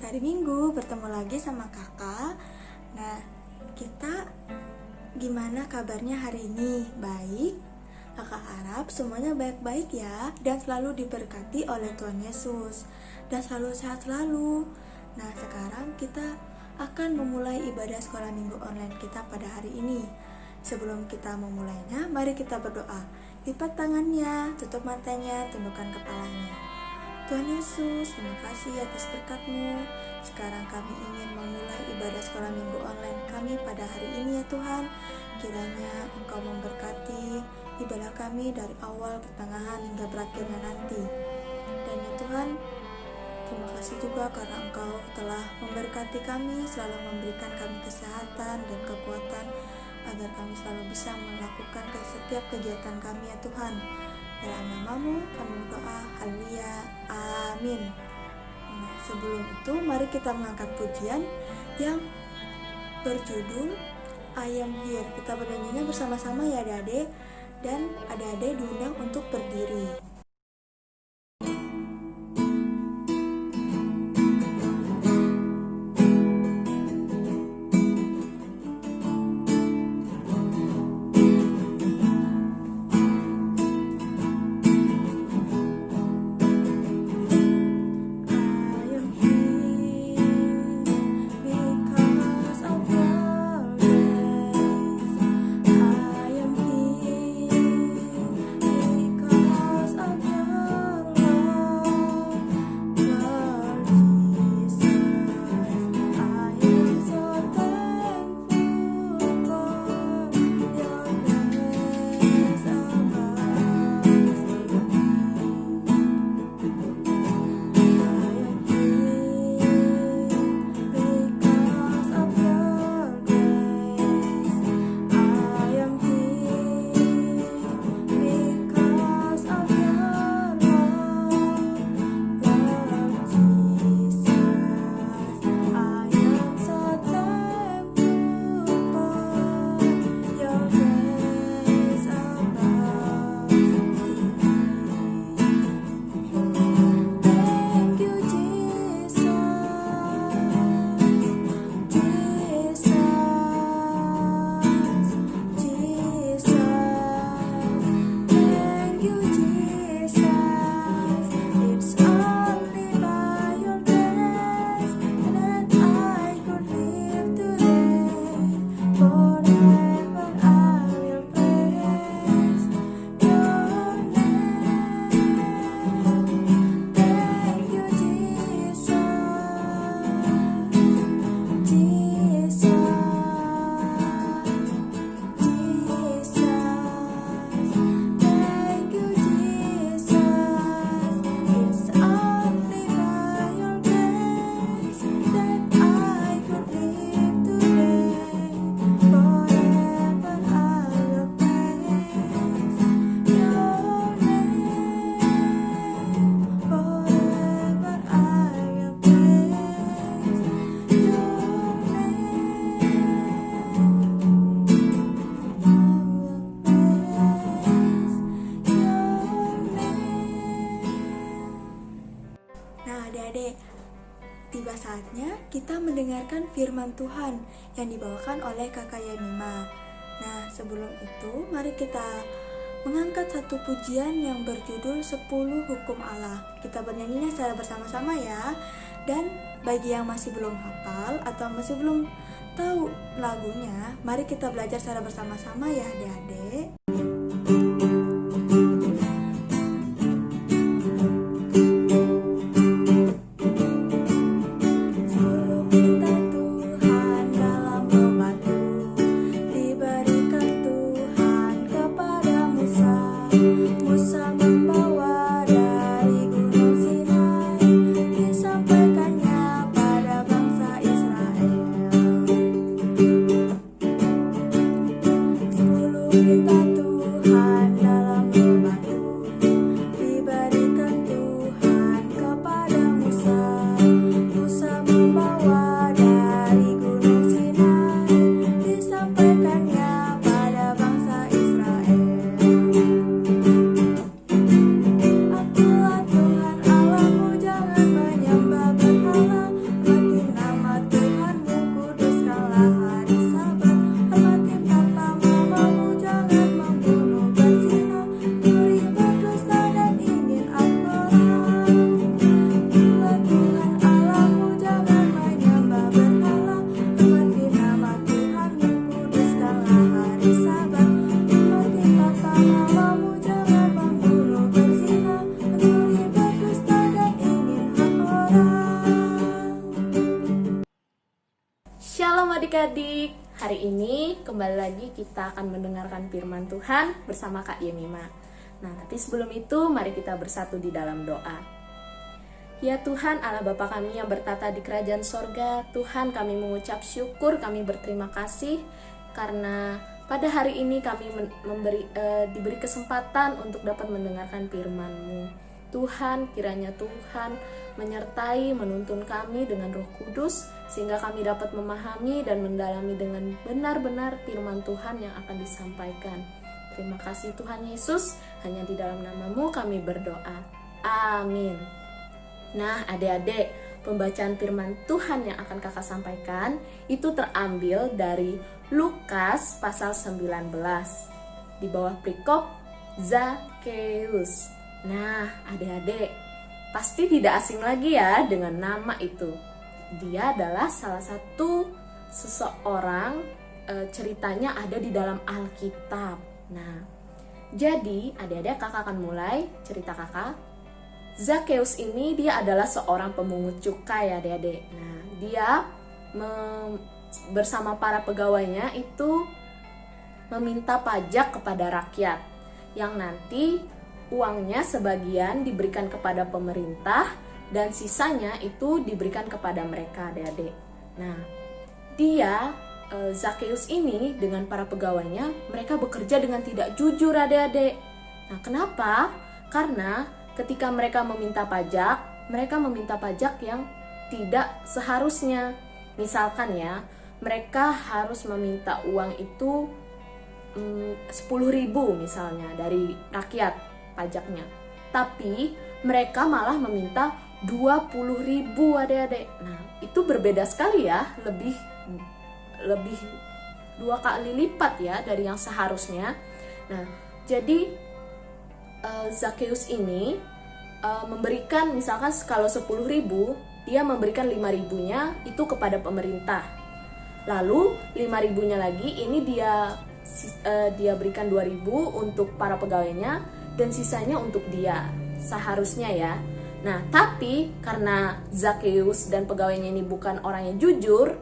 Selamat hari Minggu, bertemu lagi sama kakak. Nah, kita gimana kabarnya hari ini? Baik? Kakak harap semuanya baik-baik ya, dan selalu diberkati oleh Tuhan Yesus, dan selalu sehat selalu. Nah, sekarang kita akan memulai ibadah sekolah minggu online kita pada hari ini. Sebelum kita memulainya, mari kita berdoa. Lipat tangannya, tutup matanya, tundukkan kepalanya. Tuhan Yesus, terima kasih atas berkat-Mu. Sekarang kami ingin memulai ibadah sekolah minggu online kami pada hari ini ya Tuhan. Kiranya Engkau memberkati ibadah kami dari awal, pertengahan, hingga berakhirnya nanti. Dan ya Tuhan, terima kasih juga karena Engkau telah memberkati kami, selalu memberikan kami kesehatan dan kekuatan agar kami selalu bisa melakukan setiap kegiatan kami ya Tuhan. Dalam nama-Mu kami berdoa, haleluya, amin. Nah, sebelum itu mari kita mengangkat pujian yang berjudul I Am Here. Kita bernyanyinya bersama-sama ya adik-adik, dan adik-adik diundang untuk berdiri. Tiba saatnya kita mendengarkan firman Tuhan yang dibawakan oleh Kakak Yanima. Nah, sebelum itu mari kita mengangkat satu pujian yang berjudul 10 Hukum Allah. Kita bernyanyinya secara bersama-sama ya. Dan bagi yang masih belum hafal atau masih belum tahu lagunya, mari kita belajar secara bersama-sama ya adik-adik. kembali lagi kita akan mendengarkan firman Tuhan bersama Kak Yemima. Nah, tapi sebelum itu mari kita bersatu di dalam doa. Ya Tuhan Allah Bapa kami yang bertata di kerajaan sorga, Tuhan kami mengucap syukur, kami berterima kasih karena pada hari ini kami diberi kesempatan untuk dapat mendengarkan firman-Mu. Tuhan, kiranya Tuhan menyertai, menuntun kami dengan Roh Kudus, sehingga kami dapat memahami dan mendalami dengan benar-benar firman Tuhan yang akan disampaikan. Terima kasih Tuhan Yesus, hanya di dalam nama-Mu kami berdoa. Amin. Nah, adik-adik, pembacaan firman Tuhan yang akan kakak sampaikan itu terambil dari Lukas pasal 19 di bawah perikop Zakheus. Nah, adik-adik, pasti tidak asing lagi ya dengan nama itu. Dia adalah salah satu seseorang, ceritanya ada di dalam Alkitab. Nah, jadi adik-adik kakak akan mulai cerita kakak. Zakheus ini dia adalah seorang pemungut cukai adik-adik. Nah, dia bersama para pegawainya itu meminta pajak kepada rakyat yang nanti uangnya sebagian diberikan kepada pemerintah dan sisanya itu diberikan kepada mereka adik-adik. Nah, dia Zakheus ini dengan para pegawainya mereka bekerja dengan tidak jujur adik-adik. Nah, kenapa? Karena ketika mereka meminta pajak yang tidak seharusnya. Misalkan ya, mereka harus meminta uang itu 10.000 misalnya dari rakyat pajaknya, tapi mereka malah meminta 20.000 adik-adik. Nah, itu berbeda sekali ya, lebih 2 kali lipat ya dari yang seharusnya. Nah, jadi Zakheus ini memberikan, misalkan kalau 10.000, dia memberikan 5.000-nya itu kepada pemerintah. Lalu 5.000-nya lagi ini dia berikan 2.000 untuk para pegawainya dan sisanya untuk dia, seharusnya ya. Nah, tapi karena Zakheus dan pegawainya ini bukan orang yang jujur,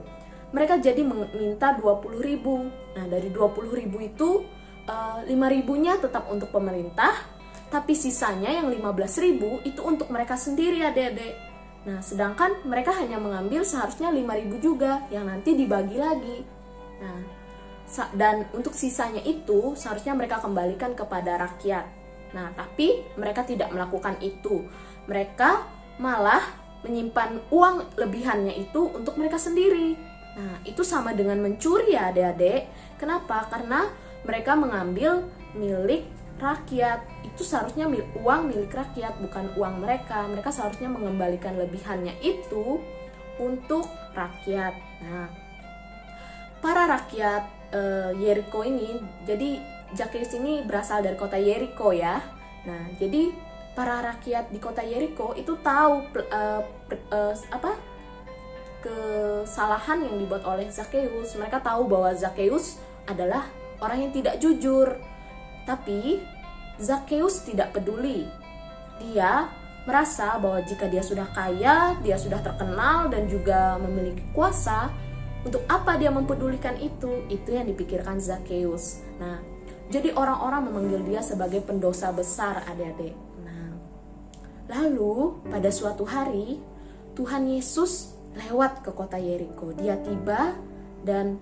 mereka jadi meminta 20.000. Nah, dari 20.000 itu 5.000-nya tetap untuk pemerintah, tapi sisanya yang 15.000 itu untuk mereka sendiri adik-adik. Nah, sedangkan mereka hanya mengambil seharusnya 5.000 juga yang nanti dibagi lagi. Nah, dan untuk sisanya itu seharusnya mereka kembalikan kepada rakyat. Nah, tapi mereka tidak melakukan itu. Mereka malah menyimpan uang lebihannya itu untuk mereka sendiri. Nah, itu sama dengan mencuri ya adik-adik. Kenapa? Karena mereka mengambil milik rakyat. Itu seharusnya uang milik rakyat, bukan uang mereka. Mereka seharusnya mengembalikan lebihannya itu untuk rakyat. Nah, para rakyat Yeriko ini, jadi Zakheus ini berasal dari kota Yeriko ya. Nah, jadi para rakyat di kota Yeriko itu tahu kesalahan yang dibuat oleh Zakheus. Mereka tahu bahwa Zakheus adalah orang yang tidak jujur. Tapi Zakheus tidak peduli. Dia merasa bahwa jika dia sudah kaya, dia sudah terkenal dan juga memiliki kuasa, untuk apa dia mempedulikan itu? Itu yang dipikirkan Zakheus. Nah, jadi orang-orang memanggil dia sebagai pendosa besar adik-adik. Nah, lalu pada suatu hari Tuhan Yesus lewat ke kota Yeriko. Dia tiba dan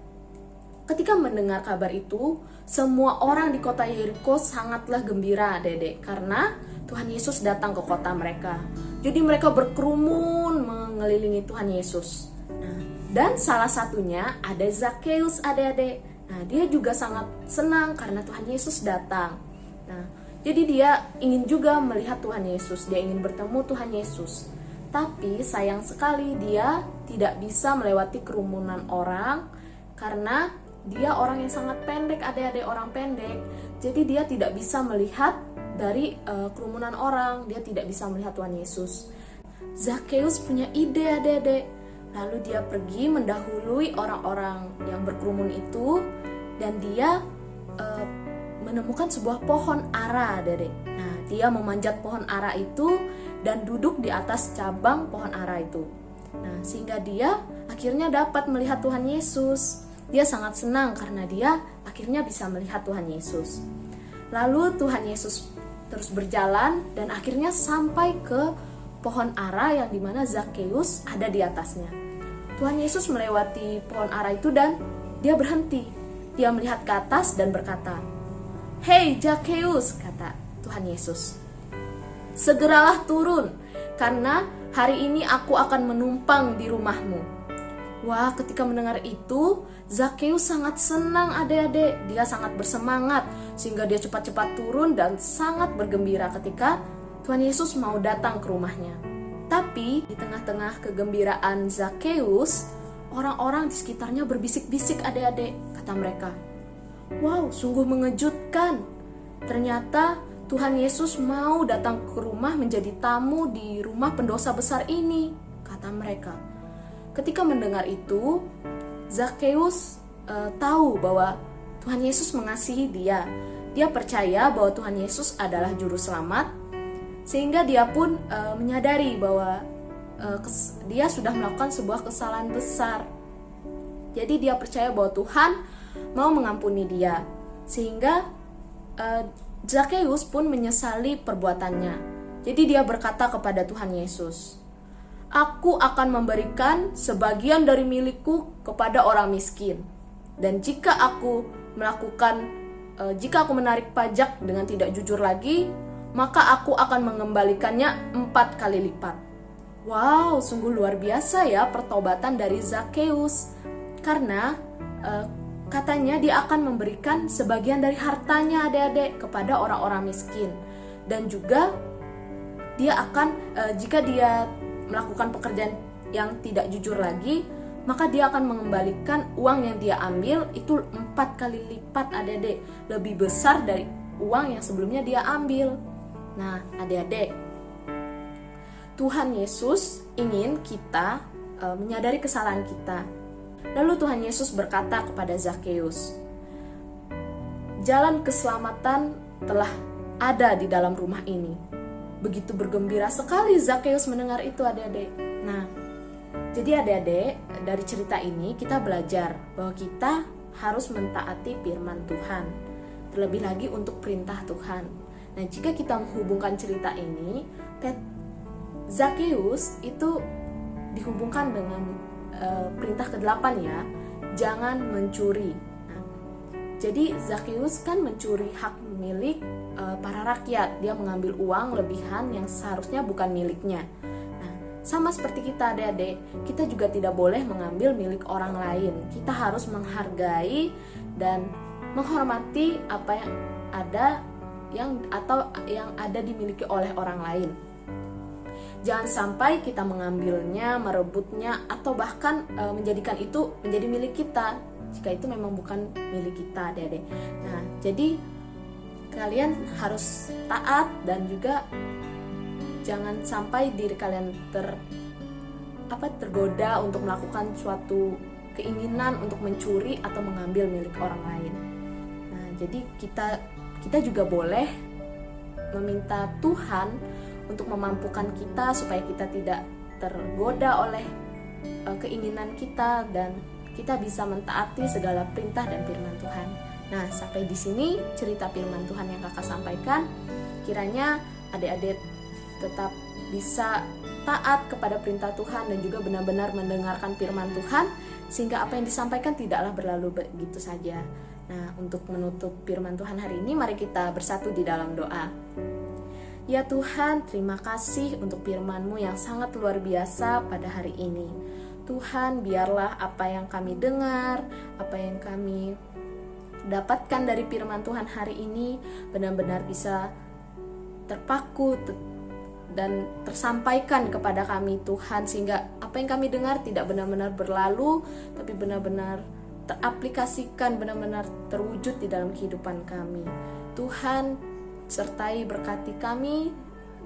ketika mendengar kabar itu, semua orang di kota Yeriko sangatlah gembira adik-adik karena Tuhan Yesus datang ke kota mereka. Jadi mereka berkerumun mengelilingi Tuhan Yesus. Nah, dan salah satunya ada Zakheus adik-adik. Nah, dia juga sangat senang karena Tuhan Yesus datang. Nah, jadi dia ingin juga melihat Tuhan Yesus. Dia ingin bertemu Tuhan Yesus. Tapi sayang sekali dia tidak bisa melewati kerumunan orang karena dia orang yang sangat pendek adik-adik, orang pendek. Jadi dia tidak bisa melihat dari kerumunan orang. Dia tidak bisa melihat Tuhan Yesus. Zakheus punya ide adik-adik. Lalu dia pergi mendahului orang-orang yang berkerumun itu dan dia menemukan sebuah pohon ara adik-adik. Nah, dia memanjat pohon ara itu dan duduk di atas cabang pohon ara itu. Nah, sehingga dia akhirnya dapat melihat Tuhan Yesus. Dia sangat senang karena dia akhirnya bisa melihat Tuhan Yesus. Lalu Tuhan Yesus terus berjalan dan akhirnya sampai ke pohon ara yang dimana Zakheus ada di atasnya. Tuhan Yesus melewati pohon ara itu dan dia berhenti. Dia melihat ke atas dan berkata, "Hei Zakheus," kata Tuhan Yesus, "segeralah turun, karena hari ini aku akan menumpang di rumahmu." Wah, ketika mendengar itu, Zakheus sangat senang adik-adik. Dia sangat bersemangat sehingga dia cepat-cepat turun dan sangat bergembira ketika Tuhan Yesus mau datang ke rumahnya. Tapi di tengah-tengah kegembiraan Zakheus, orang-orang di sekitarnya berbisik-bisik adik-adik, kata mereka. Wow, sungguh mengejutkan. Ternyata Tuhan Yesus mau datang ke rumah menjadi tamu di rumah pendosa besar ini, kata mereka. Ketika mendengar itu, Zakheus tahu bahwa Tuhan Yesus mengasihi dia. Dia percaya bahwa Tuhan Yesus adalah juru selamat, sehingga dia pun menyadari bahwa dia sudah melakukan sebuah kesalahan besar. Jadi dia percaya bahwa Tuhan mau mengampuni dia, sehingga Zakheus pun menyesali perbuatannya. Jadi dia berkata kepada Tuhan Yesus, "Aku akan memberikan sebagian dari milikku kepada orang miskin. Dan jika aku menarik pajak dengan tidak jujur lagi, maka aku akan mengembalikannya 4 kali lipat." Wow, sungguh luar biasa ya pertobatan dari Zakheus. Karena katanya dia akan memberikan sebagian dari hartanya adik-adik kepada orang-orang miskin. Dan juga dia akan, jika dia melakukan pekerjaan yang tidak jujur lagi, maka dia akan mengembalikan uang yang dia ambil itu 4 kali lipat adik-adik, lebih besar dari uang yang sebelumnya dia ambil. Nah adik-adik, Tuhan Yesus ingin kita menyadari kesalahan kita. Lalu Tuhan Yesus berkata kepada Zakheus, "Jalan keselamatan telah ada di dalam rumah ini." Begitu bergembira sekali Zakheus mendengar itu adik-adik. Nah, jadi adik-adik, dari cerita ini kita belajar bahwa kita harus mentaati firman Tuhan, terlebih lagi untuk perintah Tuhan. Nah, jika kita menghubungkan cerita ini, Zakheus itu dihubungkan dengan perintah ke-8 ya, jangan mencuri. Nah, jadi Zakheus kan mencuri hak milik para rakyat. Dia mengambil uang lebihan yang seharusnya bukan miliknya. Nah, sama seperti kita adik-adik, kita juga tidak boleh mengambil milik orang lain. Kita harus menghargai dan menghormati apa yang ada dimiliki oleh orang lain. Jangan sampai kita mengambilnya, merebutnya, atau bahkan menjadikan itu menjadi milik kita jika itu memang bukan milik kita adik-adik. Nah, jadi kalian harus taat dan juga jangan sampai diri kalian tergoda untuk melakukan suatu keinginan untuk mencuri atau mengambil milik orang lain. Nah, jadi kita juga boleh meminta Tuhan untuk memampukan kita supaya kita tidak tergoda oleh keinginan kita dan kita bisa mentaati segala perintah dan firman Tuhan. Nah, sampai di sini cerita firman Tuhan yang kakak sampaikan. Kiranya adik-adik tetap bisa taat kepada perintah Tuhan dan juga benar-benar mendengarkan firman Tuhan, sehingga apa yang disampaikan tidaklah berlalu begitu saja. Nah, untuk menutup firman Tuhan hari ini, mari kita bersatu di dalam doa. Ya Tuhan, terima kasih untuk firman-Mu yang sangat luar biasa pada hari ini. Tuhan, biarlah apa yang kami dengar, apa yang kami dapatkan dari firman Tuhan hari ini benar-benar bisa terpaku dan tersampaikan kepada kami Tuhan, sehingga apa yang kami dengar tidak benar-benar berlalu, tapi benar-benar teraplikasikan, benar-benar terwujud di dalam kehidupan kami. Tuhan, sertai berkati kami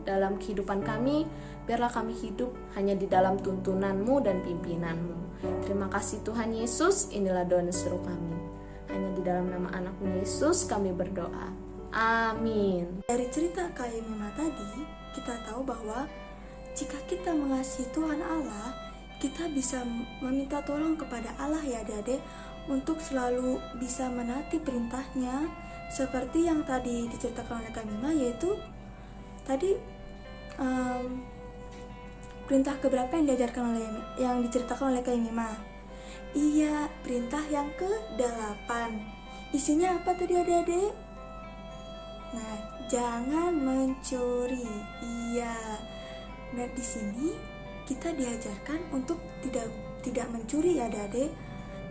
dalam kehidupan kami, biarlah kami hidup hanya di dalam tuntunan-Mu dan pimpinan-Mu. Terima kasih Tuhan Yesus, inilah doa dan seru kami. Hanya di dalam nama anak-Mu Yesus kami berdoa. Amin. Dari cerita Kak Yemima tadi, kita tahu bahwa jika kita mengasihi Tuhan Allah, kita bisa meminta tolong kepada Allah ya adik-adik untuk selalu bisa menaati perintahnya, seperti yang tadi diceritakan oleh Kak Mima, yaitu tadi perintah keberapa yang diceritakan oleh Kak Mima? Iya, perintah yang ke-8. Isinya apa tadi adik-adik? Nah, jangan mencuri. Iya. Nah, di sini kita diajarkan untuk tidak mencuri ya adik-adik.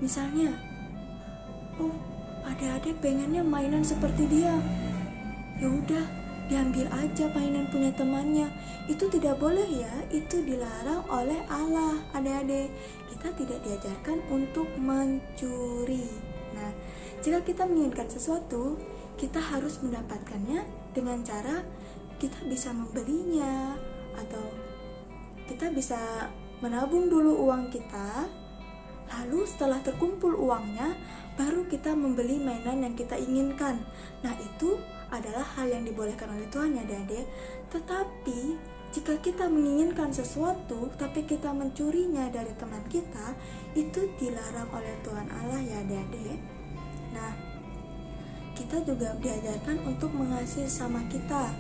Misalnya, oh, adik-adik pengennya mainan seperti dia. Ya udah, diambil aja mainan punya temannya. Itu tidak boleh ya, itu dilarang oleh Allah adik-adik. Kita tidak diajarkan untuk mencuri. Nah, jika kita menginginkan sesuatu, kita harus mendapatkannya dengan cara kita bisa membelinya, atau kita bisa menabung dulu uang kita. Lalu setelah terkumpul uangnya, baru kita membeli mainan yang kita inginkan. Nah, itu adalah hal yang dibolehkan oleh Tuhan ya adik-adik. Tetapi jika kita menginginkan sesuatu tapi kita mencurinya dari teman kita, itu dilarang oleh Tuhan Allah ya adik-adik. Nah, kita juga diajarkan untuk mengasihi sama kita.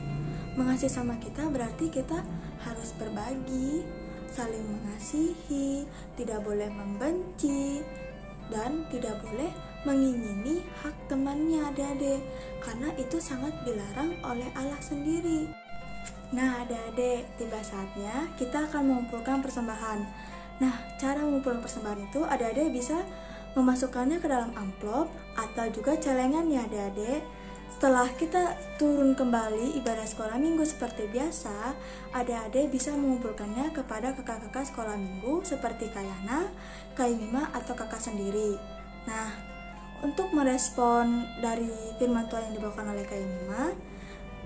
Mengasihi sama kita berarti kita harus berbagi, saling mengasihi, tidak boleh membenci, dan tidak boleh mengingini hak temannya adik-adik, karena itu sangat dilarang oleh Allah sendiri. Nah adik-adik, tiba saatnya kita akan mengumpulkan persembahan. Nah, cara mengumpulkan persembahan itu adik-adik bisa memasukkannya ke dalam amplop atau juga celengan ya adik-adik. Setelah kita turun kembali ibadah sekolah minggu seperti biasa, adik-adik bisa mengumpulkannya kepada kakak-kakak sekolah minggu seperti Kak Yana, Kak Mima, atau kakak sendiri. Nah, untuk merespon dari firman Tuhan yang dibawakan oleh Kak Mima,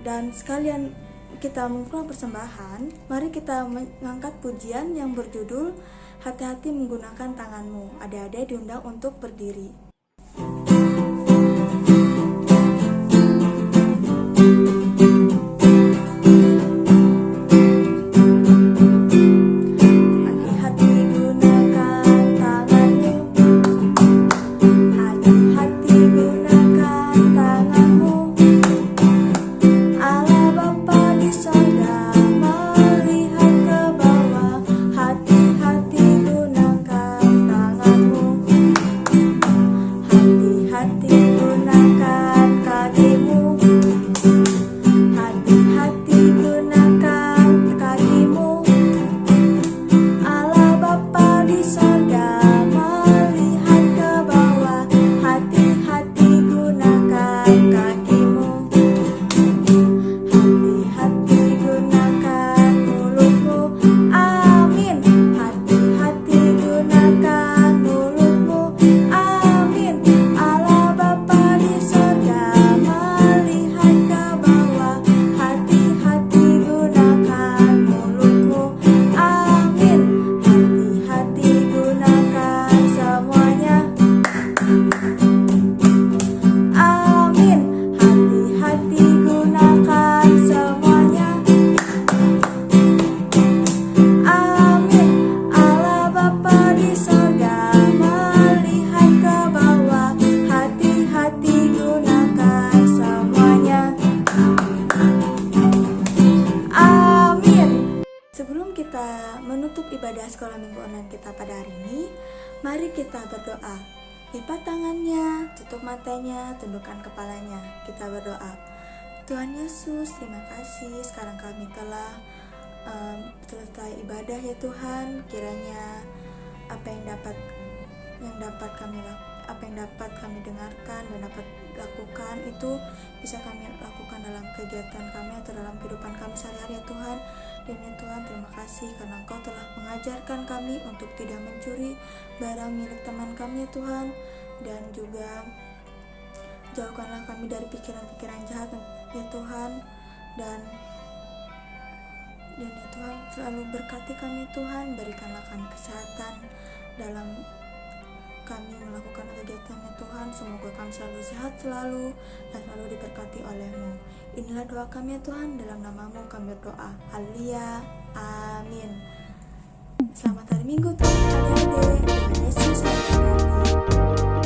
dan sekalian kita mengumpulkan persembahan, mari kita mengangkat pujian yang berjudul Hati-hati menggunakan tanganmu. Adik-adik diundang untuk berdiri. Menutup ibadah sekolah minggu online kita pada hari ini, mari kita berdoa. Lipat tangannya, tutup matanya, tundukkan kepalanya. Kita berdoa. Tuhan Yesus, terima kasih sekarang kami telah selesai ibadah ya Tuhan. Kiranya apa yang dapat kami dengarkan dan dapat lakukan itu bisa kami lakukan dalam kegiatan kami atau dalam kehidupan kami sehari-hari ya Tuhan. Dan ya Tuhan, terima kasih karena Engkau telah mengajarkan kami untuk tidak mencuri barang milik teman kami ya Tuhan. Dan juga jauhkanlah kami dari pikiran-pikiran jahat ya Tuhan. Dan ya Tuhan, selalu berkati kami Tuhan. Berikanlah kami kesehatan dalam kami melakukan kegiatan ya Tuhan. Semoga kami selalu sehat selalu dan selalu diberkati oleh-Mu. Inilah doa kami ya Tuhan, dalam nama-Mu kami berdoa. Haleluya, amin. Selamat hari Minggu Tuhan adik-adik. Tuhan Yesus memberkati.